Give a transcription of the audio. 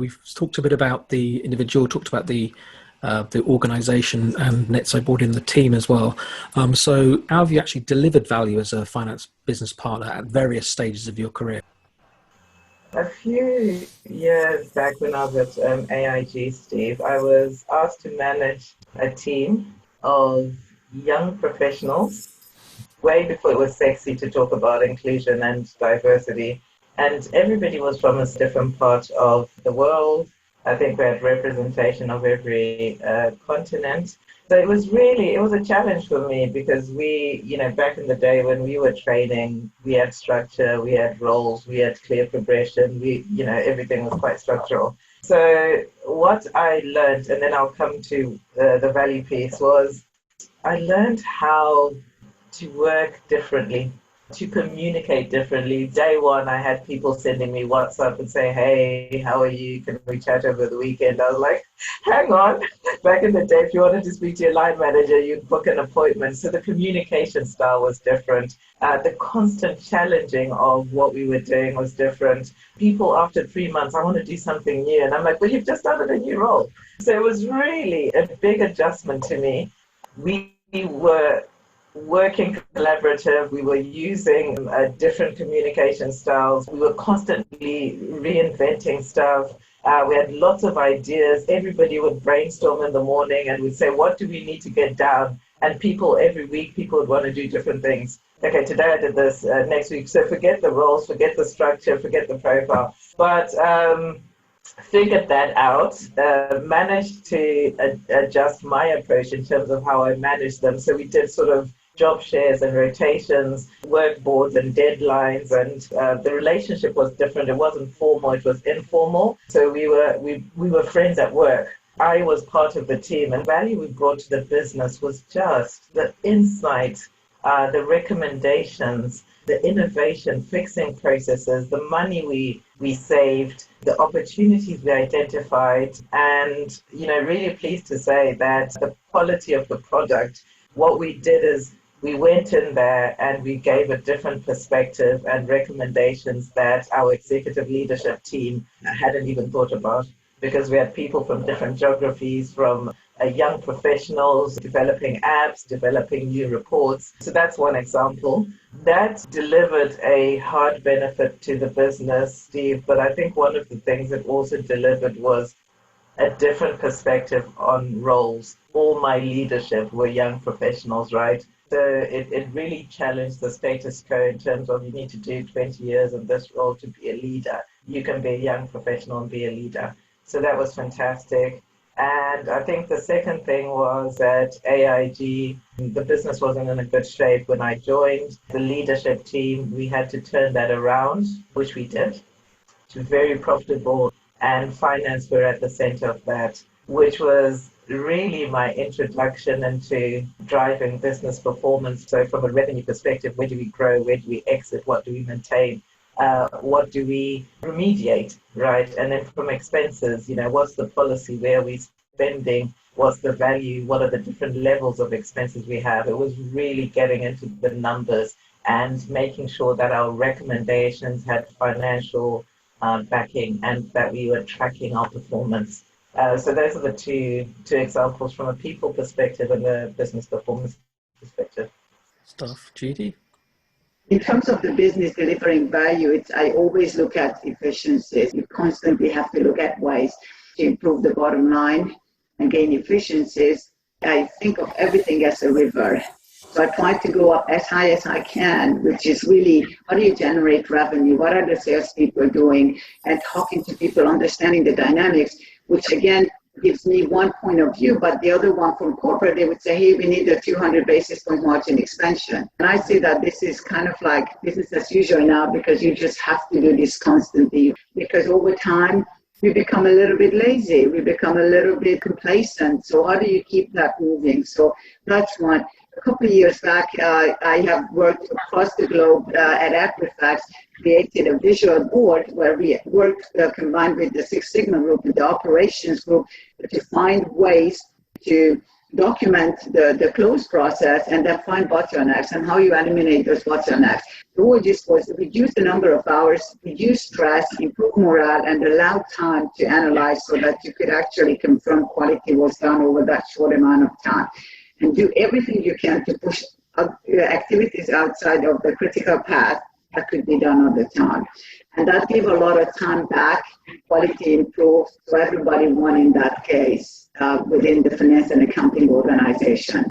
We've talked a bit about the individual, talked about the organisation, and Netsai brought in the team as well. So how have you actually delivered value as a finance business partner at various stages of your career? A few years back when I was at AIG, Steve, I was asked to manage a team of young professionals way before it was sexy to talk about inclusion and diversity. And everybody was from a different part of the world. I think we had representation of every continent. So it was a challenge for me because back in the day when we were training, we had structure, we had roles, we had clear progression, everything was quite structural. So what I learned, and then I'll come to the value piece, was I learned how to work differently, to communicate differently. Day one, I had people sending me WhatsApp and say, hey, how are you? Can we chat over the weekend? I was like, hang on. Back in the day, if you wanted to speak to your line manager, you'd book an appointment. So the communication style was different. The constant challenging of what we were doing was different. People after 3 months, I want to do something new. And I'm like, well, you've just started a new role. So it was really a big adjustment to me. We were working collaborative, we were using different communication styles, we were constantly reinventing stuff, we had lots of ideas, everybody would brainstorm in the morning and we'd say, what do we need to get down? And every week, people would want to do different things. Okay, today I did this, next week, so forget the roles, forget the structure, forget the profile. But figured that out, managed to adjust my approach in terms of how I managed them. So we did sort of job shares and rotations, work boards and deadlines, and the relationship was different. It wasn't formal, it was informal. So we were friends at work. I was part of the team, and value we brought to the business was just the insight, the recommendations, the innovation, fixing processes, the money we saved, the opportunities we identified, and really pleased to say that the quality of the product, what we did is we went in there and we gave a different perspective and recommendations that our executive leadership team hadn't even thought about, because we had people from different geographies, from young professionals developing apps, developing new reports. So that's one example. That delivered a hard benefit to the business, Steve, but I think one of the things it also delivered was a different perspective on roles. All my leadership were young professionals, right? So it really challenged the status quo in terms of you need to do 20 years in this role to be a leader. You can be a young professional and be a leader. So that was fantastic. And I think the second thing was that AIG, the business wasn't in a good shape when I joined. The leadership team, we had to turn that around, which we did, to very profitable, and finance were at the center of that, which was really my introduction into driving business performance. So from a revenue perspective, where do we grow? Where do we exit? What do we maintain? What do we remediate, right? And then from expenses, what's the policy? Where are we spending? What's the value? What are the different levels of expenses we have? It was really getting into the numbers and making sure that our recommendations had financial backing and that we were tracking our performance. So those are the two examples from a people perspective and a business performance perspective. Stuff, Judy? In terms of the business delivering value, I always look at efficiencies. You constantly have to look at ways to improve the bottom line and gain efficiencies. I think of everything as a river. So I try to go up as high as I can, which is really, how do you generate revenue? What are the salespeople doing? And talking to people, understanding the dynamics, which again gives me one point of view, but the other one from corporate, they would say, hey, we need a 200 basis point margin expansion. And I say that this is kind of like business as usual now, because you just have to do this constantly, because over time, we become a little bit lazy, we become a little bit complacent. So how do you keep that moving? So that's one. A couple of years back, I have worked across the globe at Equifax, created a visual board where we worked combined with the Six Sigma group and the operations group to find ways to document the close process and then find bottlenecks and how you eliminate those bottlenecks. The goal just was reduce the number of hours, reduce stress, improve morale, and allow time to analyze so that you could actually confirm quality was done over that short amount of time. And do everything you can to push activities outside of the critical path that could be done at the time. And that gave a lot of time back, quality improved, so everybody won in that case within the finance and accounting organization.